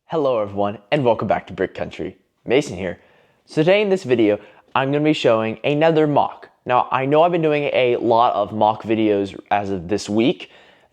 Hello everyone and welcome back to Brick Country. Mason here. So today in this video, I'm going to be showing another MOC. Now I know I've been doing a lot of MOC videos as of this week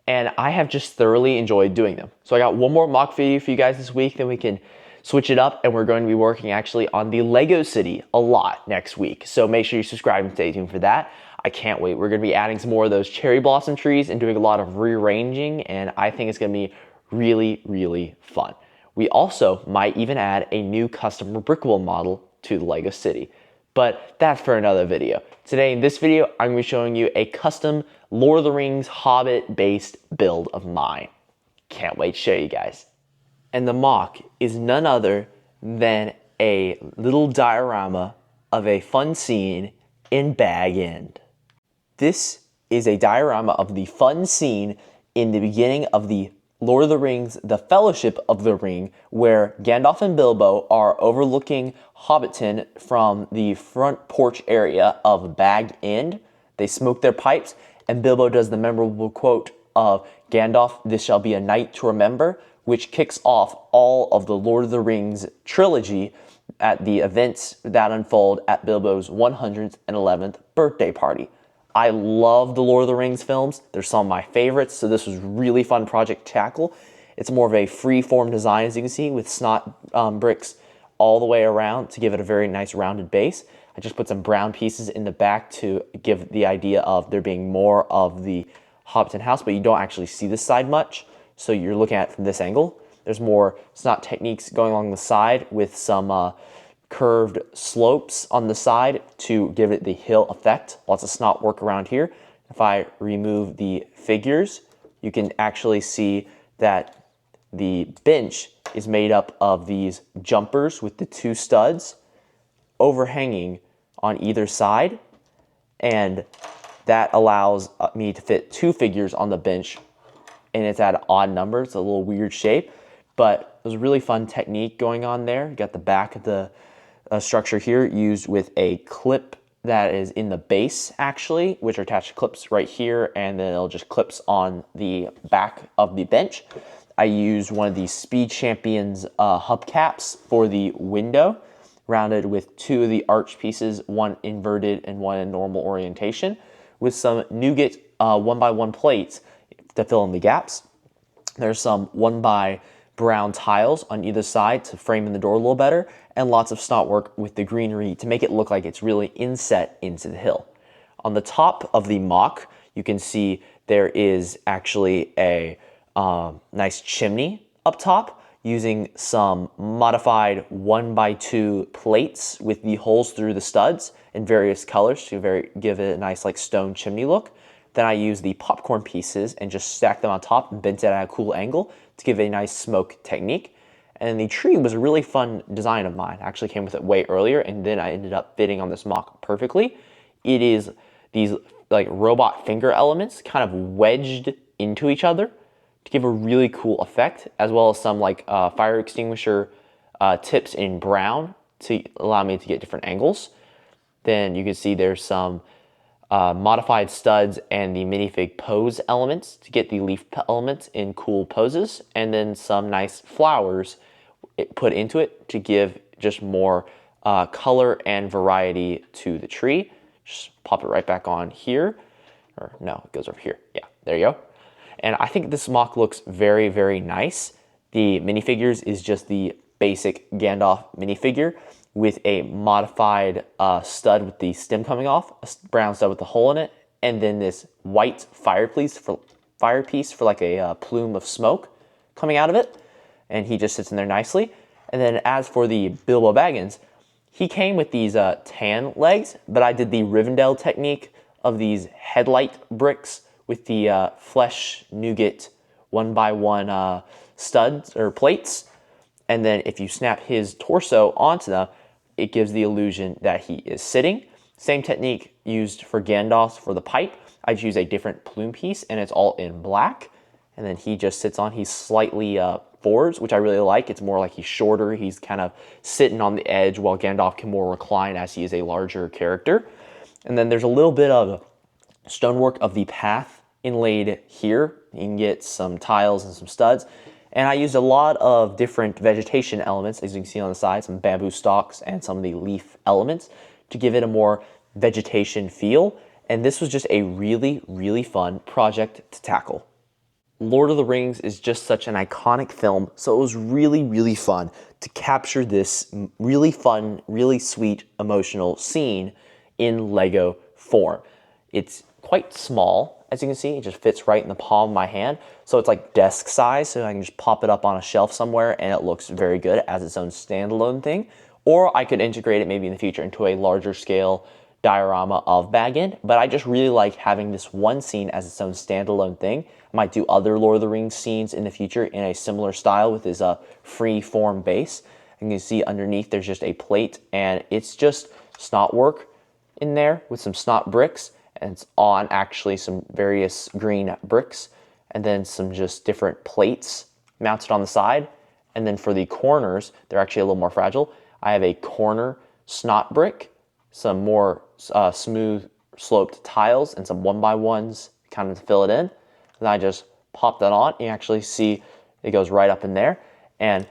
and I have just thoroughly enjoyed doing them. So I got one more MOC video for you guys this week, then we can switch it up and we're going to be working actually on the Lego City a lot next week. So make sure you subscribe and stay tuned for that. I can't wait. We're going to be adding some more of those cherry blossom trees and doing a lot of rearranging, and I think it's going to be really fun. We also might even add a new custom brickable model to the Lego City, but that's for another video. Today in this video, I'm going to be showing you a custom Lord of the Rings Hobbit based build of mine. Can't wait to show you guys. And the MOC is none other than a little diorama of a fun scene in Bagend. This is a diorama of the fun scene in the beginning of the Lord of the Rings, The Fellowship of the Ring, where Gandalf and Bilbo are overlooking Hobbiton from the front porch area of Bag End. They smoke their pipes, and Bilbo does the memorable quote of Gandalf, "This shall be a night to remember," which kicks off all of the Lord of the Rings trilogy at the events that unfold at Bilbo's 111th birthday party. I love the Lord of the Rings films. They're some of my favorites, so this was a really fun project to tackle. It's more of a free-form design, as you can see, with snot bricks all the way around to give it a very nice rounded base. I just put some brown pieces in the back to give the idea of there being more of the Hobbiton house, but you don't actually see this side much, so you're looking at it from this angle. There's more snot techniques going along the side with some curved slopes on the side to give it the hill effect. Lots of snot work around here. If I remove the figures, you can actually see that the bench is made up of these jumpers with the two studs overhanging on either side, and that allows me to fit two figures on the bench, and it's at an odd number. It's a little weird shape, but it was a really fun technique going on there. You got the back of the structure here used with a clip that is in the base actually, which are attached to clips right here, and then it'll just clips on the back of the bench. I used one of these Speed Champions hubcaps for the window, rounded with two of the arch pieces, one inverted and one in normal orientation, with some nougat 1x1 plates to fill in the gaps. There's some 1x brown tiles on either side to frame in the door a little better, and lots of snot work with the greenery to make it look like it's really inset into the hill. On the top of the MOC, you can see there is actually a nice chimney up top using some modified 1x2 plates with the holes through the studs in various colors to give it a nice like stone chimney look. Then I use the popcorn pieces and just stack them on top and bent it at a cool angle to give a nice smoke technique. And the tree was a really fun design of mine. I actually came with it way earlier, and then I ended up fitting on this MOC perfectly. It is these like robot finger elements kind of wedged into each other to give a really cool effect, as well as some like fire extinguisher tips in brown to allow me to get different angles. Then you can see there's some modified studs and the minifig pose elements to get the leaf elements in cool poses, and then some nice flowers put into it to give just more color and variety to the tree. Just pop it right back on here, or no, it goes over here. Yeah, there you go. And I think this MOC looks very nice. The minifigures is just the basic Gandalf minifigure with a modified stud with the stem coming off, a brown stud with a hole in it, and then this white firepiece for like a plume of smoke coming out of it, and he just sits in there nicely. And then as for the Bilbo Baggins, he came with these tan legs, but I did the Rivendell technique of these headlight bricks with the flesh nougat 1x1 studs or plates, and then if you snap his torso onto them, it gives the illusion that he is sitting. Same technique used for Gandalf for the pipe. I just use a different plume piece, and it's all in black. And then he just sits on. He's slightly forwards, which I really like. It's more like he's shorter. He's kind of sitting on the edge, while Gandalf can more recline as he is a larger character. And then there's a little bit of stonework of the path inlaid here. You can get some tiles and some studs. And I used a lot of different vegetation elements, as you can see on the side, some bamboo stalks and some of the leaf elements to give it a more vegetation feel. And this was just a really, really fun project to tackle. Lord of the Rings is just such an iconic film, so it was really, really fun to capture this really fun, really sweet, emotional scene in Lego form. It's quite small, as you can see. It just fits right in the palm of my hand, so it's like desk size, so I can just pop it up on a shelf somewhere and it looks very good as its own standalone thing. Or I could integrate it maybe in the future into a larger scale diorama of Bagend, but I just really like having this one scene as its own standalone thing. I might do other Lord of the Rings scenes in the future in a similar style with this free form base. And you can see underneath there's just a plate, and it's just snot work in there with some snot bricks, and it's on actually some various green bricks, and then some just different plates mounted on the side. And then for the corners, they're actually a little more fragile. I have a corner snot brick, some more smooth sloped tiles, and some 1x1s kind of to fill it in. And I just pop that on. You actually see it goes right up in there. And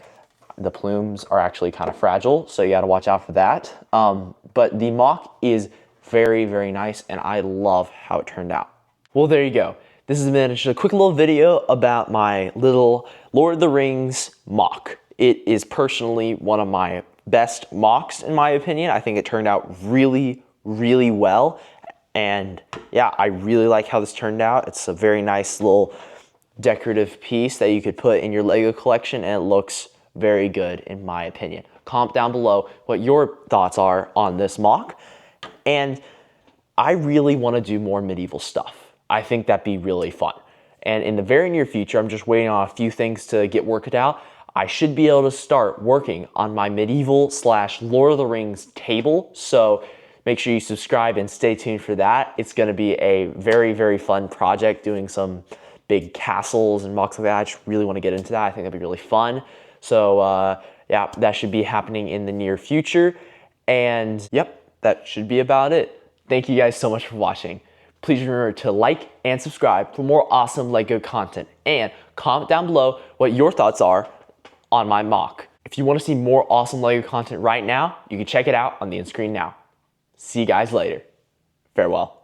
the plumes are actually kind of fragile, so you got to watch out for that. But the MOC is very, very nice, and I love how it turned out. Well, there you go. This has been just a quick little video about my little Lord of the Rings MOC. It is personally one of my best MOCs in my opinion. I think it turned out really, really well. And yeah, I really like how this turned out. It's a very nice little decorative piece that you could put in your Lego collection, and it looks very good in my opinion. Comment down below what your thoughts are on this MOC. And I really want to do more medieval stuff. I think that'd be really fun. And in the very near future, I'm just waiting on a few things to get worked out. I should be able to start working on my medieval / Lord of the Rings table. So make sure you subscribe and stay tuned for that. It's going to be a very, very fun project, doing some big castles and MOCs like that. I just really want to get into that. I think that'd be really fun. So yeah, that should be happening in the near future. And yep, that should be about it. Thank you guys so much for watching. Please remember to like and subscribe for more awesome Lego content. And comment down below what your thoughts are on my MOC. If you want to see more awesome Lego content right now, you can check it out on the end screen now. See you guys later. Farewell.